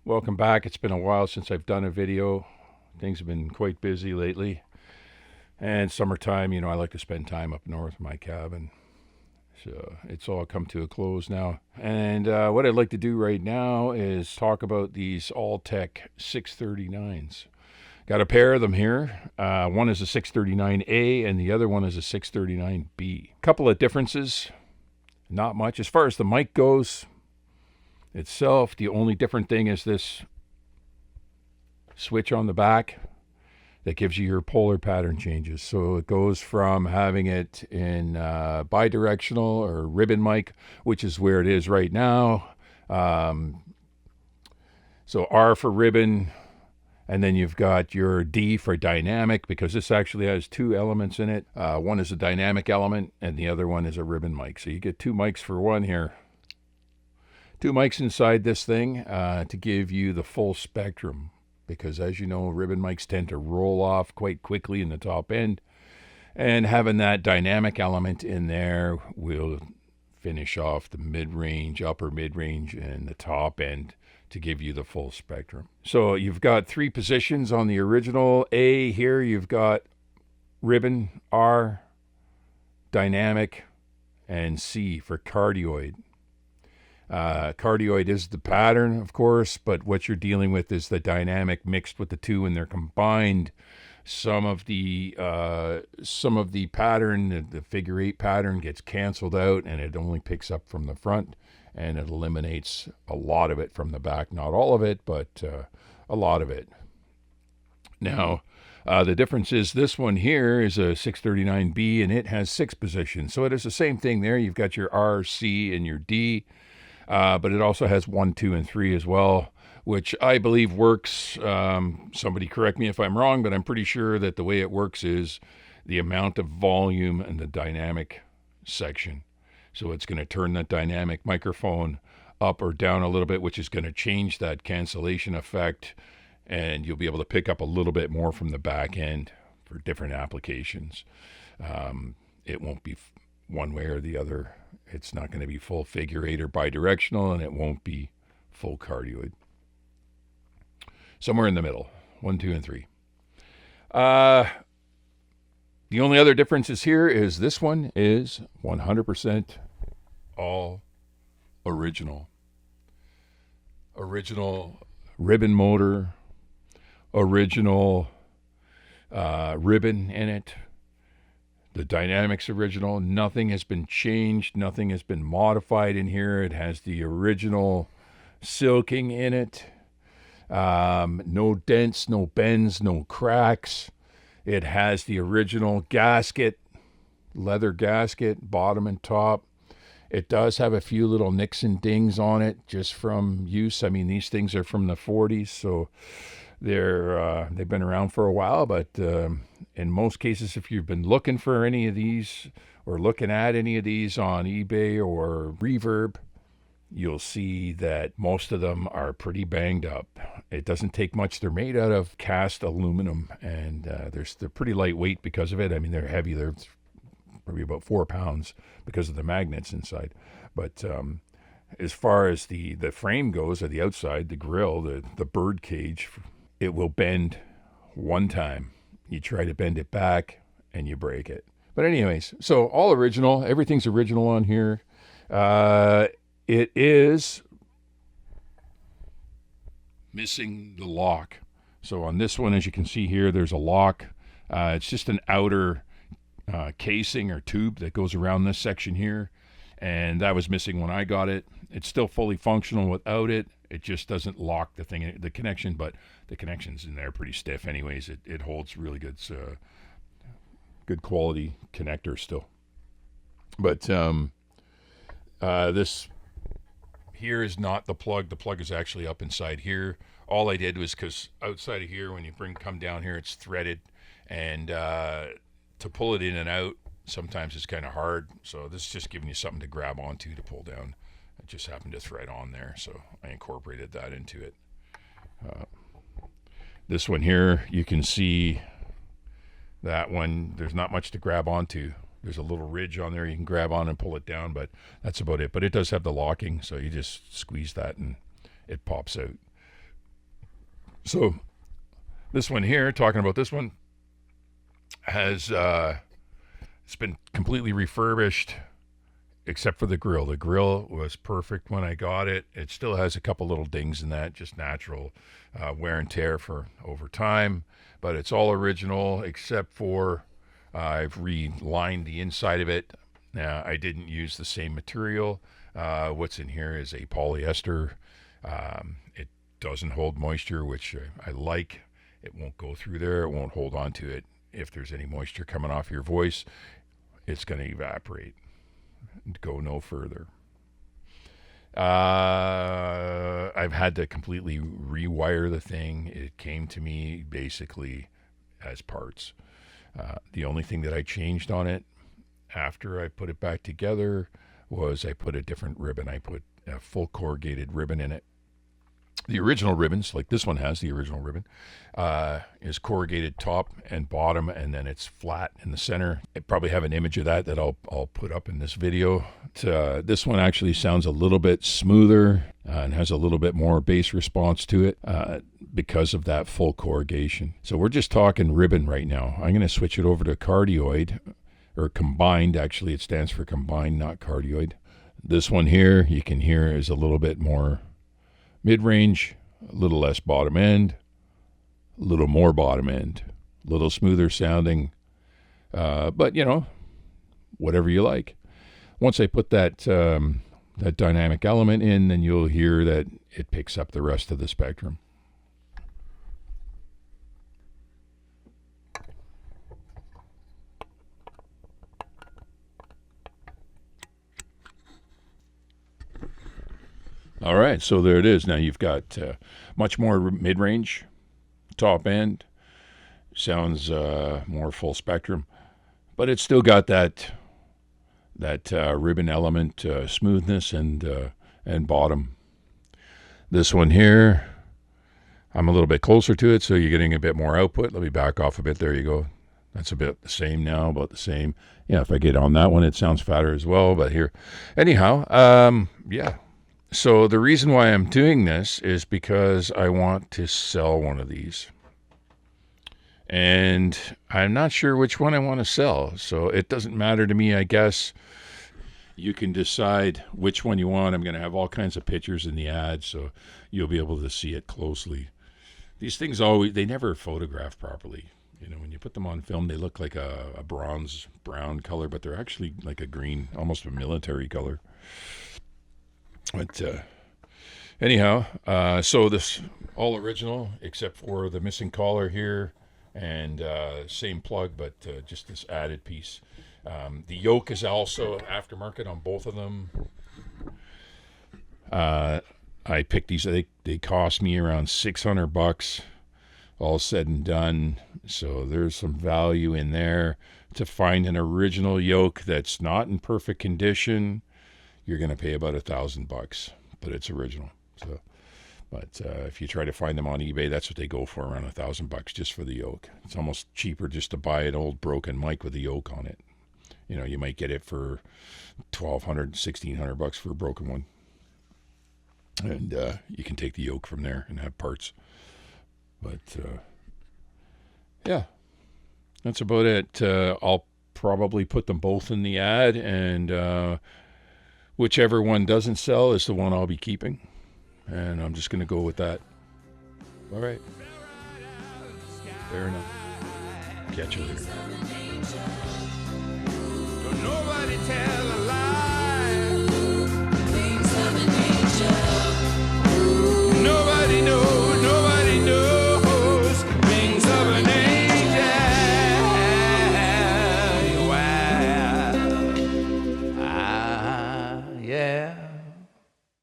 Welcome back. It's been a while since I've done a video. Things have been quite busy lately. And summertime, I like to spend time up north in my cabin. So it's all come to a close now. And what I'd like to do right now is talk about these Altec 639s. Got a pair of them here. One is a 639A and the other one is a 639B. Couple of differences. Not much. As far as the mic goes, itself, the only different thing is this switch on the back that gives you your polar pattern changes. So it goes from having it in bidirectional or ribbon mic, which is where it is right now. So R for ribbon, and then you've got your D for dynamic, because this actually has two elements in it. One is a dynamic element and the other one is a ribbon mic. So you get two mics for one here. Two mics inside this thing to give you the full spectrum, because as you know, ribbon mics tend to roll off quite quickly in the top end, and having that dynamic element in there will finish off the mid-range, upper mid-range, and the top end to give you the full spectrum. So you've got three positions on the original A here. You've got ribbon, R, dynamic, and C for cardioid. Cardioid is the pattern, of course, but what you're dealing with is the dynamic mixed with the two, and they're combined. Some of the pattern, the figure eight pattern, gets canceled out, and it only picks up from the front, and it eliminates a lot of it from the back. Not all of it, but a lot of it. Now, the difference is this one here is a 639B, and it has 6 positions. So it is the same thing there. You've got your R, C, and your D. But it also has 1, 2, and 3 as well, which I believe works. Somebody correct me if I'm wrong, but I'm pretty sure that the way it works is the amount of volume in the dynamic section. So it's going to turn that dynamic microphone up or down a little bit, which is going to change that cancellation effect, and you'll be able to pick up a little bit more from the back end for different applications. It won't be one way or the other. It's not going to be full figure eight or bidirectional, and it won't be full cardioid. Somewhere in the middle, 1, 2, and 3. The only other differences here is this one is 100% all original. Original ribbon motor, original ribbon in it. The dynamics original. Nothing has been changed. Nothing has been modified in here. It has the original silking in it. No dents, no bends, no cracks. It has the original gasket, leather gasket, bottom and top. It does have a few little nicks and dings on it just from use. I mean, these things are from the 40s, so they've been around for a while, but in most cases, if you've been looking for any of these or looking at any of these on eBay or Reverb, you'll see that most of them are pretty banged up. It doesn't take much. They're made out of cast aluminum, and they're pretty lightweight because of it. I mean, they're heavy. They're probably about 4 pounds because of the magnets inside. But as far as the frame goes, or the outside, the grill, the bird cage, it will bend one time. You try to bend it back and you break it. But anyways, so all original. Everything's original on here. It is missing the lock. So on this one, as you can see here, there's a lock. It's just an outer casing or tube that goes around this section here. And that was missing when I got it. It's still fully functional without it. It just doesn't lock the connection, but the connection's in there pretty stiff anyways. It holds really good, good quality connector still. But this here is not the plug. The plug is actually up inside here. All I did was, because outside of here, when you come down here, it's threaded, and to pull it in and out, sometimes it's kind of hard. So this is just giving you something to grab onto to pull down. It just happened to thread on there, so I incorporated that into it. This one here, you can see that one, there's not much to grab onto. There's a little ridge on there you can grab on and pull it down, but that's about it. But it does have the locking, so you just squeeze that and it pops out. So this one here, talking about this one, has it's been completely refurbished except for the grill. The grill was perfect when I got it. It still has a couple little dings in that, just natural wear and tear for over time, but it's all original except for I've relined the inside of it. Now, I didn't use the same material. What's in here is a polyester. It doesn't hold moisture, which I like. It won't go through there. It won't hold on to it. If there's any moisture coming off your voice, it's going to evaporate and go no further. I've had to completely rewire the thing. It came to me basically as parts. The only thing that I changed on it after I put it back together was I put a different ribbon. I put a full corrugated ribbon in it. The original ribbons, like this one has the original ribbon, is corrugated top and bottom, and then it's flat in the center. I probably have an image of that I'll put up in this video. This one actually sounds a little bit smoother and has a little bit more bass response to it because of that full corrugation. So we're just talking ribbon right now. I'm going to switch it over to cardioid, or combined. Actually, it stands for combined, not cardioid. This one here, you can hear, is a little bit more mid-range, a little less bottom end, a little more bottom end, a little smoother sounding, but you know, whatever you like. Once I put that that dynamic element in, then you'll hear that it picks up the rest of the spectrum. All right, so there it is. Now you've got much more mid-range, top end, sounds more full spectrum, but it's still got that ribbon element, smoothness, and bottom. This one here, I'm a little bit closer to it, so you're getting a bit more output. Let me back off a bit. There you go. That's about the same now, about the same. Yeah, if I get on that one, it sounds fatter as well. But here, anyhow, yeah. So the reason why I'm doing this is because I want to sell one of these. And I'm not sure which one I want to sell. So it doesn't matter to me, I guess. You can decide which one you want. I'm going to have all kinds of pictures in the ad, so you'll be able to see it closely. These things they never photograph properly. You know, when you put them on film, they look like a bronze brown color, but they're actually like a green, almost a military color. But anyhow, so this all original except for the missing collar here, and same plug, but just this added piece. The yoke is also aftermarket on both of them. I picked these. They cost me around $600, all said and done. So there's some value in there. To find an original yoke that's not in perfect condition, you're going to pay about $1,000, but it's original. So, but if you try to find them on eBay, that's what they go for, around $1,000 just for the yoke. It's almost cheaper just to buy an old broken mic with a yoke on it. You know, you might get it for $1,200, $1,600 for a broken one, and you can take the yoke from there and have parts. But yeah, that's about it. I'll probably put them both in the ad, and whichever one doesn't sell is the one I'll be keeping. And I'm just going to go with that. All right. Fair enough. Catch you later. Don't nobody tell